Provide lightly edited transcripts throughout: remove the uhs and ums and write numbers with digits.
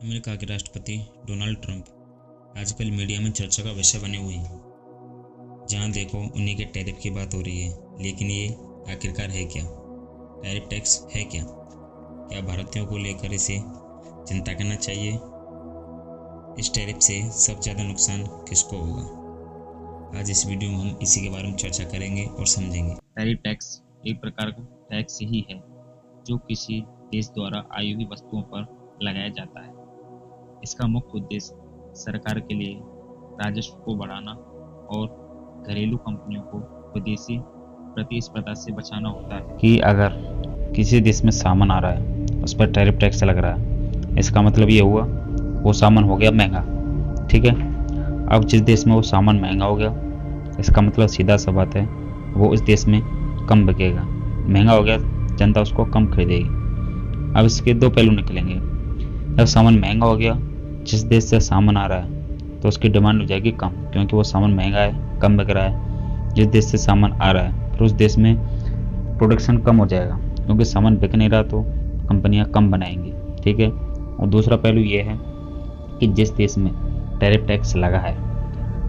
America के राष्ट्रपति Donald Trump आजकल मीडिया में चर्चा का विषय बने हुए हैं। जहां देखो उन्हीं के टैरिफ की बात हो रही है, लेकिन ये आखिरकार है क्या? टैरिफ टैक्स है क्या? क्या भारतीयों को लेकर इसे चिंता करना चाहिए? इस टैरिफ से सबसे ज़्यादा नुकसान किसको होगा? आज इस वीडियो में हम इसी के बारे में चर्चा करेंगे और समझेंगे। टैरिफ टैक्स एक प्रकार का टैक्स ही है जो किसी देश द्वारा आई हुई वस्तुओं पर लगाया जाता है। इसका मुख्य उद्देश्य सरकार के लिए राजस्व को बढ़ाना और घरेलू कंपनियों को विदेशी प्रतिस्पर्धा से बचाना होता है। कि अगर किसी देश में सामान आ रहा है उस पर टैरिफ टैक्स लग रहा है, इसका मतलब ये हुआ वो सामान हो गया महंगा। ठीक है, अब जिस देश में वो सामान महंगा हो गया, इसका मतलब सीधा सा बात है वो उस देश में कम बिकेगा। महंगा हो गया, जनता उसको कम खरीदेगी। अब इसके दो पहलू निकलेंगे। जब सामान महंगा हो गया, जिस देश से सामान आ रहा है तो उसकी डिमांड हो जाएगी कम, क्योंकि वो सामान महंगा है, कम बिक रहा है। जिस देश से सामान आ रहा है फिर उस देश में प्रोडक्शन कम हो जाएगा, क्योंकि सामान बिक नहीं रहा तो कंपनियां कम बनाएंगी। ठीक है, और दूसरा पहलू ये है कि जिस देश में टैरिफ टैक्स लगा है,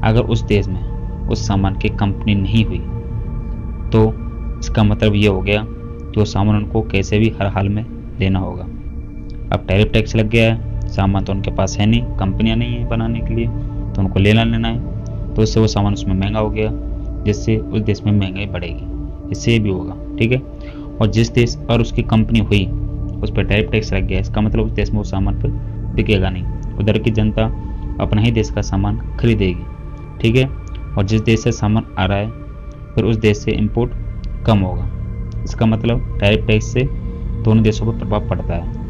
अगर उस देश में उस सामान की कंपनी नहीं हुई तो इसका मतलब ये हो गया कि वो सामान उनको कैसे भी हर हाल में लेना होगा। अब टैरिफ टैक्स लग गया है, सामान तो उनके पास है नहीं, कंपनियां नहीं है बनाने के लिए, तो उनको लेना है, तो इससे वो सामान उसमें महंगा हो गया, जिससे उस देश में महंगाई बढ़ेगी। इससे ये भी होगा। ठीक है, और जिस देश और उसकी कंपनी हुई उस पर टैरिफ टैक्स लग गया, इसका मतलब उस देश में वो सामान फिर बिकेगा नहीं, उधर की जनता अपना ही देश का सामान खरीदेगी। ठीक है, और जिस देश से सामान आ रहा है फिर उस देश से इंपोर्ट कम होगा। इसका मतलब टैरिफ टैक्स से दोनों देशों पर प्रभाव पड़ता है।